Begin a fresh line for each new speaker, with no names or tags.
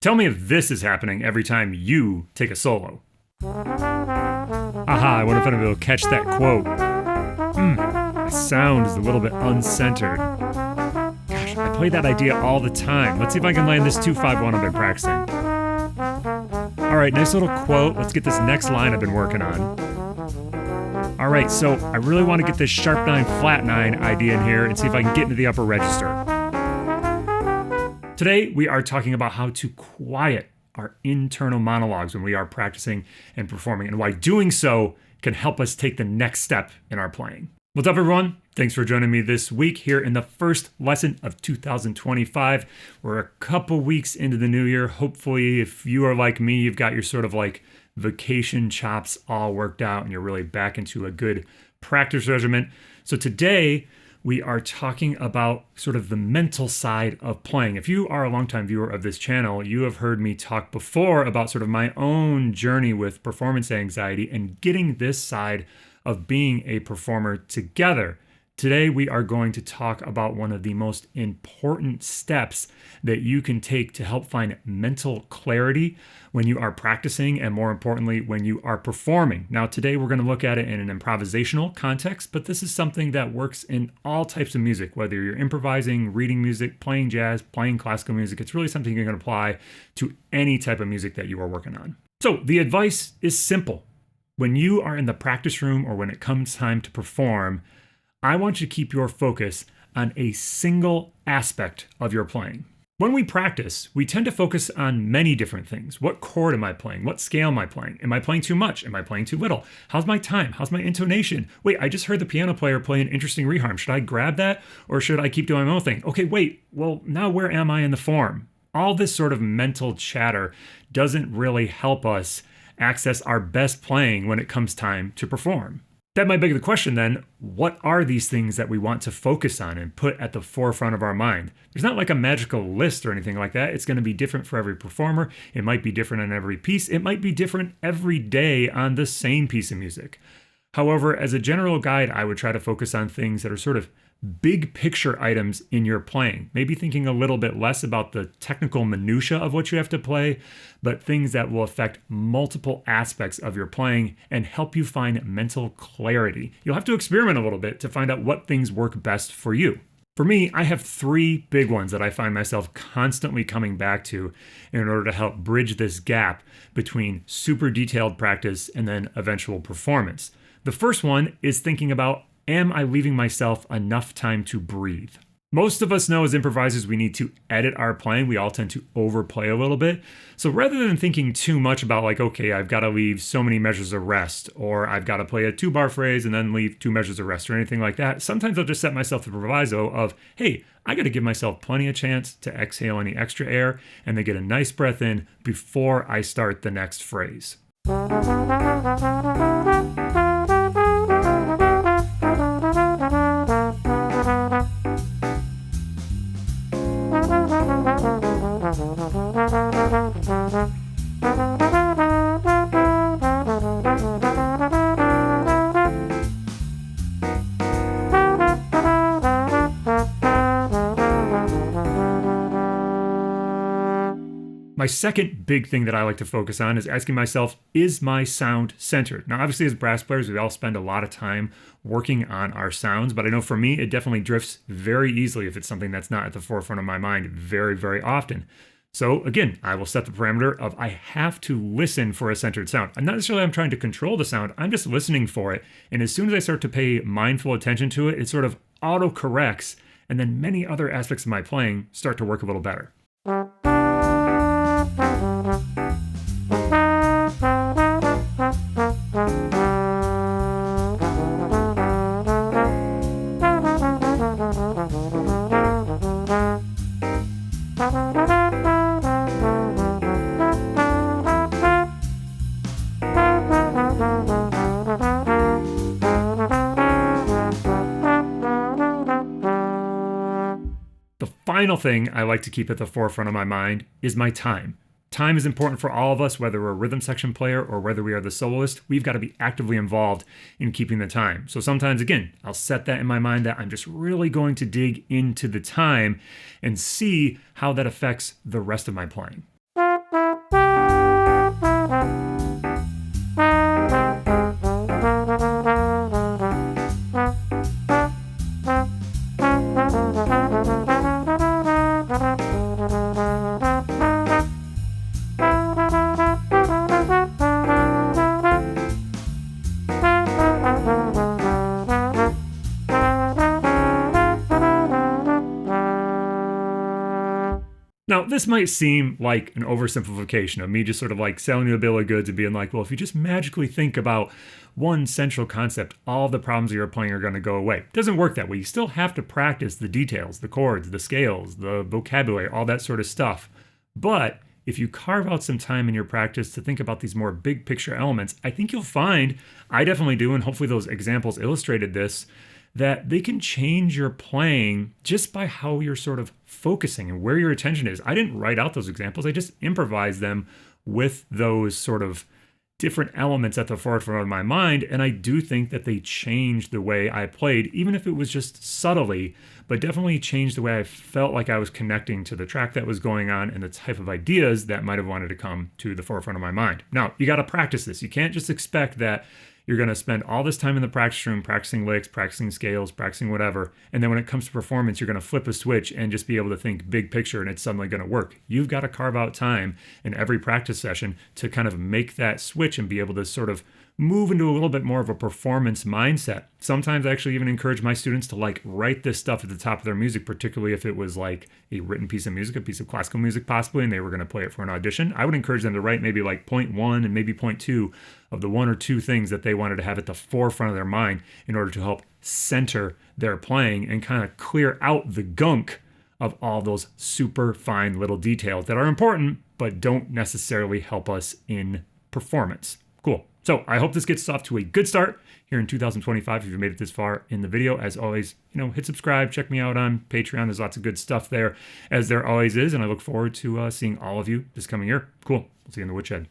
Tell me if this is happening every time you take a solo. Aha, I wonder if anybody will catch that quote. The sound is a little bit uncentered. Gosh, I play that idea all the time. Let's see if I can land this 2-5-1 I've been practicing. All right, nice little quote. Let's get this next line I've been working on. All right, so I really want to get this sharp 9, flat 9 idea in here and see if I can get into the upper register. Today, we are talking about how to quiet our internal monologues when we are practicing and performing, and why doing so can help us take the next step in our playing. What's up, everyone? Thanks for joining me this week here in the first lesson of 2025. We're a couple weeks into the new year. Hopefully, if you are like me, you've got your sort of like vacation chops all worked out and you're really back into a good practice regimen. So today, we are talking about sort of the mental side of playing. If you are a longtime viewer of this channel, you have heard me talk before about sort of my own journey with performance anxiety and getting this side of being a performer together. Today, we are going to talk about one of the most important steps that you can take to help find mental clarity when you are practicing and, more importantly, when you are performing. Now, today we're going to look at it in an improvisational context, but this is something that works in all types of music, whether you're improvising, reading music, playing jazz, playing classical music. It's really something you're going to apply to any type of music that you are working on. So the advice is simple. When you are in the practice room or when it comes time to perform, I want you to keep your focus on a single aspect of your playing. When we practice, we tend to focus on many different things. What chord am I playing? What scale am I playing? Am I playing too much? Am I playing too little? How's my time? How's my intonation? Wait, I just heard the piano player play an interesting reharm. Should I grab that or should I keep doing my own thing? Okay, wait, well, now where am I in the form? All this sort of mental chatter doesn't really help us access our best playing when it comes time to perform. That might beg the question then, what are these things that we want to focus on and put at the forefront of our mind? There's not like a magical list or anything like that. It's going to be different for every performer. It might be different on every piece. It might be different every day on the same piece of music. However, as a general guide, I would try to focus on things that are sort of big picture items in your playing. Maybe thinking a little bit less about the technical minutia of what you have to play, but things that will affect multiple aspects of your playing and help you find mental clarity. You'll have to experiment a little bit to find out what things work best for you. For me, I have 3 big ones that I find myself constantly coming back to in order to help bridge this gap between super detailed practice and then eventual performance. The first one is thinking about, am I leaving myself enough time to breathe? Most of us know as improvisers we need to edit our playing. We all tend to overplay a little bit. So rather than thinking too much about like, okay, I've got to leave so many measures of rest, or I've got to play a 2-bar phrase and then leave 2 measures of rest or anything like that, sometimes I'll just set myself the proviso of, hey, I got to give myself plenty of chance to exhale any extra air and then get a nice breath in before I start the next phrase. My second big thing that I like to focus on is asking myself, is my sound centered? Now, obviously, as brass players, we all spend a lot of time working on our sounds, but I know for me, it definitely drifts very easily if it's something that's not at the forefront of my mind very, very often. So again, I will set the parameter of I have to listen for a centered sound. And not necessarily I'm trying to control the sound, I'm just listening for it. And as soon as I start to pay mindful attention to it, it sort of auto-corrects, and then many other aspects of my playing start to work a little better. The final thing I like to keep at the forefront of my mind is my time. Time is important for all of us, whether we're a rhythm section player or whether we are the soloist. We've got to be actively involved in keeping the time. So sometimes, again, I'll set that in my mind that I'm just really going to dig into the time and see how that affects the rest of my playing. this might seem like an oversimplification of me just sort of like selling you a bill of goods and being like, well, if you just magically think about one central concept, all the problems you're playing are going to go away. It doesn't work that way. You still have to practice the details, the chords, the scales, the vocabulary, all that sort of stuff. But if you carve out some time in your practice to think about these more big picture elements, I think you'll find, I definitely do, and hopefully those examples illustrated this, that they can change your playing just by how you're sort of focusing and where your attention is. I didn't write out those examples. I just improvised them with those sort of different elements at the forefront of my mind, and I do think that they changed the way I played, even if it was just subtly, but definitely changed the way I felt like I was connecting to the track that was going on and the type of ideas that might have wanted to come to the forefront of my mind. Now, you got to practice this. You can't just expect that you're going to spend all this time in the practice room practicing licks, practicing scales, practicing whatever, and then when it comes to performance, you're going to flip a switch and just be able to think big picture and it's suddenly going to work. You've got to carve out time in every practice session to kind of make that switch and be able to sort of move into a little bit more of a performance mindset. Sometimes I actually even encourage my students to like write this stuff at the top of their music, particularly if it was like a written piece of music, a piece of classical music possibly, and they were going to play it for an audition. I would encourage them to write maybe like point 1 and maybe point 2 of the 1 or 2 things that they wanted to have at the forefront of their mind in order to help center their playing and kind of clear out the gunk of all those super fine little details that are important, but don't necessarily help us in performance. Cool. So I hope this gets off to a good start here in 2025. If you've made it this far in the video, as always, hit subscribe, check me out on Patreon. There's lots of good stuff there, as there always is. And I look forward to seeing all of you this coming year. Cool. We'll see you in the woodshed.